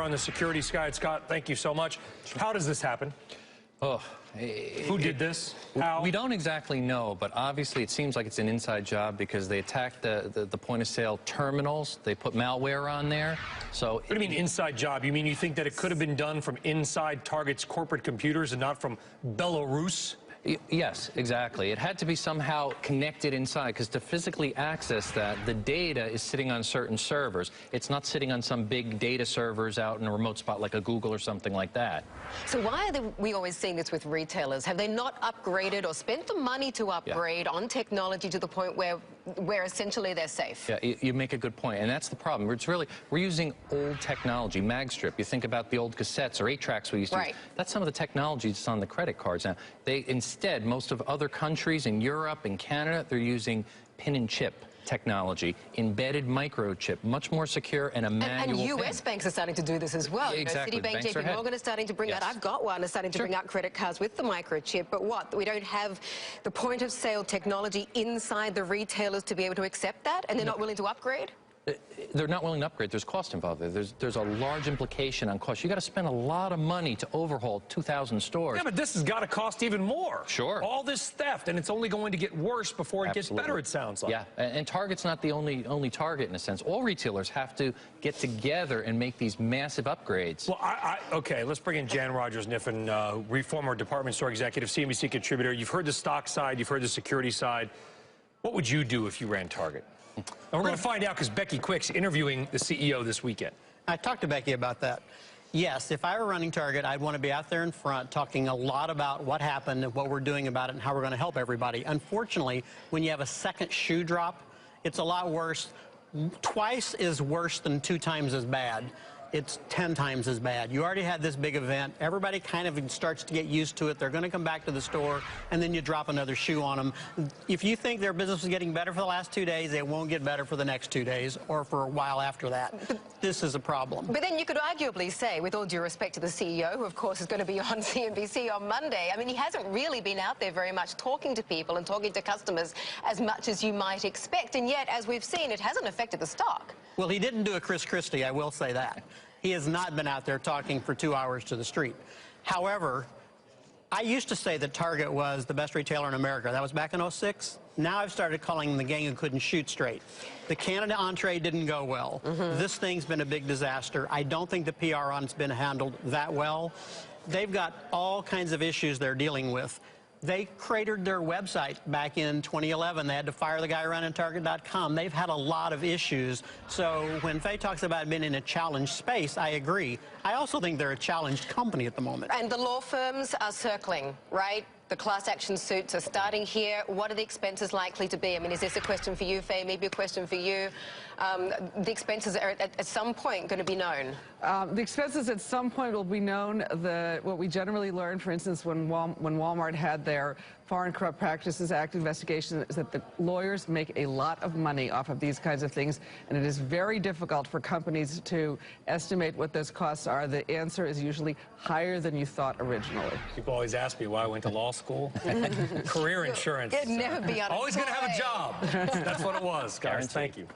On the security side, Scott, thank you so much. How does this happen? Who did this? How? We don't exactly know, but obviously it seems like it's an inside job because they attacked the point-of-sale terminals. They put malware on there. So what do you mean inside job? You mean you think that it could have been done from inside Target's corporate computers and not from Belarus? Yes, exactly. It had to be somehow connected inside, because to physically access that, the data is sitting on certain servers. It's not sitting on some big data servers out in a remote spot like a Google or something like that. So why are we always seeing this with retailers? Have they not upgraded or spent the money to upgrade on technology to the point where essentially they're safe? Yeah, you make a good point, and that's the problem. It's really, we're using old technology, mag strip. You think about the old cassettes or 8-tracks we used to use. That's some of the technology that's on the credit cards now. Instead, most of other countries in Europe and Canada, they're using pin and chip technology, embedded microchip, much more secure and a manual And U.S. banks are starting to do this as well. Exactly. You know, Citibank, JP Morgan is starting to bring out, I've got one, is starting to bring out credit cards with the microchip, but what? We don't have the point-of-sale technology inside the retailers to be able to accept that, and they're not willing to upgrade? They're not willing to upgrade. There's cost involved there. There's a large implication on cost. You got to spend a lot of money to overhaul 2,000 stores. Yeah, but this has got to cost even more. Sure. All this theft, and it's only going to get worse before it gets better, it sounds like. Yeah, and Target's not the only target in a sense. All retailers have to get together and make these massive upgrades. Well, okay, let's bring in Jan Rogers-Kniffen, former department store executive, CNBC contributor. You've heard the stock side, you've heard the security side. What would you do if you ran Target? And we're going to find out because Becky Quick's interviewing the CEO this weekend. I talked to Becky about that. Yes, if I were running Target, I'd want to be out there in front talking a lot about what happened and what we're doing about it and how we're going to help everybody. Unfortunately, when you have a second shoe drop, it's a lot worse. Twice is worse than 2 times as bad. It's 10 times as bad. You already had this big event. Everybody kind of starts to get used to it. They're going to come back to the store, and then you drop another shoe on them. If you think their business is getting better for the last 2 days, it won't get better for the next 2 days or for a while after that. This is a problem. But then you could arguably say, with all due respect to the CEO, who of course is going to be on CNBC on Monday, I mean, he hasn't really been out there very much talking to people and talking to customers as much as you might expect. And yet, as we've seen, it hasn't affected the stock. Well, he didn't do a Chris Christie, I will say that. He has not been out there talking for 2 hours to the street. However, I used to say that Target was the best retailer in America. That was back in '06. Now I've started calling them the gang who couldn't shoot straight. The Canada entree didn't go well. This thing's been a big disaster. I don't think the PR on it's been handled that well. They've got all kinds of issues they're dealing with. They cratered their website back in 2011. They had to fire the guy running Target.com. They've had a lot of issues. So when Faye talks about being in a challenged space, I agree. I also think they're a challenged company at the moment. And the law firms are circling, right? The class action suits are starting here. What are the expenses likely to be? I mean, is this a question for you, Faye? Maybe a question for you. The expenses are at some point going to be known. The expenses at some point will be known. What we generally learn, for instance, when Walmart had their Foreign Corrupt Practices Act investigation, is that the lawyers make a lot of money off of these kinds of things, and it is very difficult for companies to estimate what those costs are. The answer is usually higher than you thought originally. People always ask me why I went to law school. Career insurance. You'd never be unemployed. Always going to have a job. That's what it was, guys. Thank you.